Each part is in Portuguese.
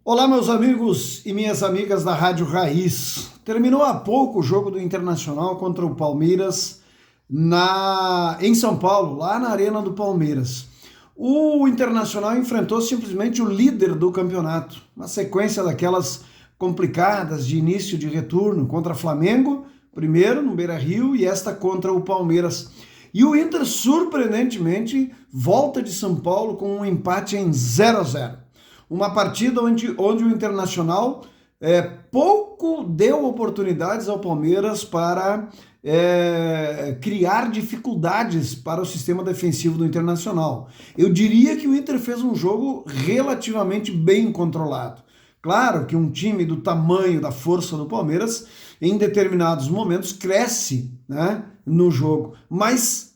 Olá, meus amigos e minhas amigas da Rádio Raiz. Terminou há pouco o jogo do Internacional contra o Palmeiras em São Paulo, lá na Arena do Palmeiras. O Internacional enfrentou simplesmente o líder do campeonato, uma sequência daquelas complicadas de início de retorno contra Flamengo, primeiro no Beira-Rio, e esta contra o Palmeiras. E o Inter, surpreendentemente, volta de São Paulo com um empate em 0-0. Uma partida onde o Internacional pouco deu oportunidades ao Palmeiras para criar dificuldades para o sistema defensivo do Internacional. Eu diria que o Inter fez um jogo relativamente bem controlado. Claro que um time do tamanho, da força do Palmeiras, em determinados momentos cresce, né, no jogo, mas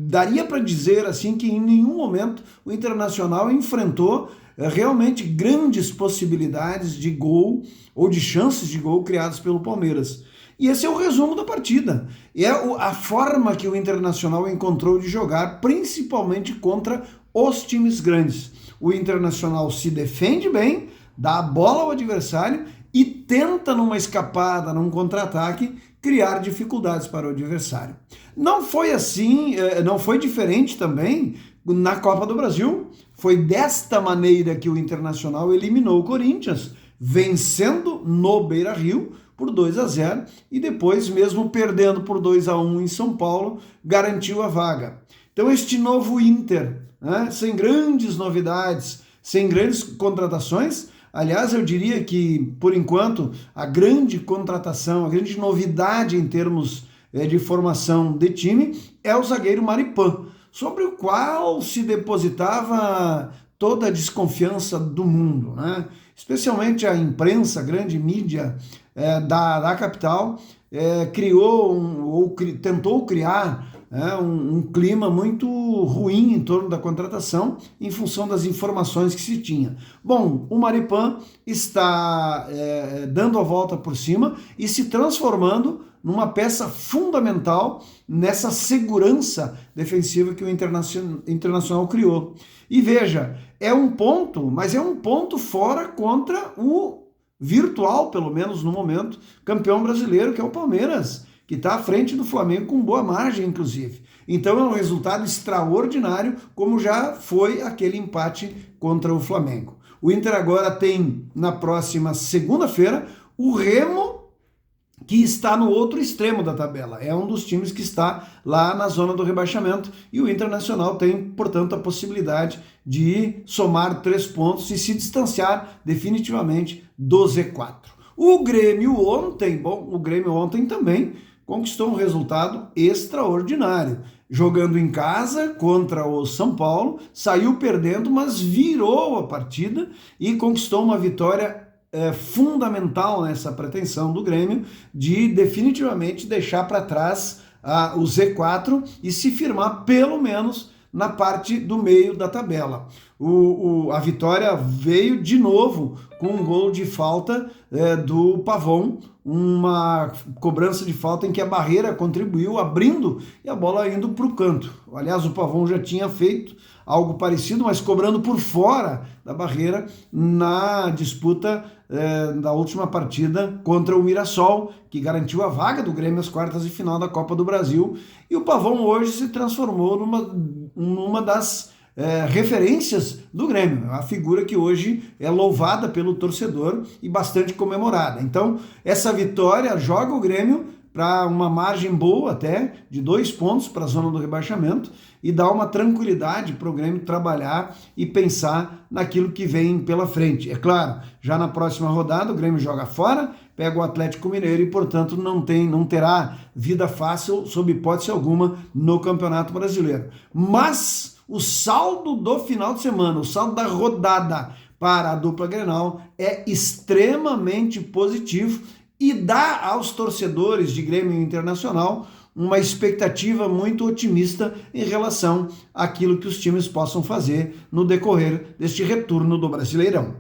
daria para dizer assim que em nenhum momento o Internacional enfrentou realmente grandes possibilidades de gol ou de chances de gol criadas pelo Palmeiras. E esse é o resumo da partida. É a forma que o Internacional encontrou de jogar, principalmente contra os times grandes. O Internacional se defende bem, dá a bola ao adversário e tenta, numa escapada, num contra-ataque, criar dificuldades para o adversário. Não foi assim, não foi diferente também na Copa do Brasil. Foi desta maneira que o Internacional eliminou o Corinthians, vencendo no Beira-Rio por 2-0 e depois, mesmo perdendo por 2-1 em São Paulo, garantiu a vaga. Então este novo Inter, né, sem grandes novidades, sem grandes contratações. Aliás, eu diria que, por enquanto, a grande contratação, a grande novidade em termos de formação de time é o zagueiro Maripan, sobre o qual se depositava toda a desconfiança do mundo, né? Especialmente a imprensa, a grande mídia da capital, tentou criar um clima muito ruim em torno da contratação em função das informações que se tinha. Bom, o Maripan está dando a volta por cima e se transformando numa peça fundamental nessa segurança defensiva que o Internacional criou. E veja, é um ponto, mas é um ponto fora contra o virtual, pelo menos no momento, campeão brasileiro, que é o Palmeiras, que está à frente do Flamengo com boa margem, inclusive. Então é um resultado extraordinário, como já foi aquele empate contra o Flamengo. O Inter agora tem, na próxima segunda-feira, o Remo, que está no outro extremo da tabela. É um dos times que está lá na zona do rebaixamento e o Internacional tem, portanto, a possibilidade de somar 3 pontos e se distanciar definitivamente do Z4. O Grêmio ontem também conquistou um resultado extraordinário. Jogando em casa contra o São Paulo, saiu perdendo, mas virou a partida e conquistou uma vitória fundamental nessa pretensão do Grêmio de definitivamente deixar para trás o Z4 e se firmar pelo menos na parte do meio da tabela. A vitória veio de novo com um gol de falta do Pavon, uma cobrança de falta em que a Barreira contribuiu abrindo e a bola indo para o canto. Aliás, o Pavon já tinha feito algo parecido, mas cobrando por fora da Barreira na disputa da última partida contra o Mirassol, que garantiu a vaga do Grêmio às quartas de final da Copa do Brasil. E o Pavon hoje se transformou numa das referências do Grêmio, a figura que hoje é louvada pelo torcedor e bastante comemorada. Então, essa vitória joga o Grêmio para uma margem boa até, de 2 pontos para a zona do rebaixamento e dá uma tranquilidade para o Grêmio trabalhar e pensar naquilo que vem pela frente. É claro, já na próxima rodada o Grêmio joga fora, pega o Atlético Mineiro e, portanto, não terá vida fácil, sob hipótese alguma, no Campeonato Brasileiro. Mas o saldo do final de semana, o saldo da rodada para a dupla Grenal é extremamente positivo e dá aos torcedores de Grêmio Internacional uma expectativa muito otimista em relação àquilo que os times possam fazer no decorrer deste retorno do Brasileirão.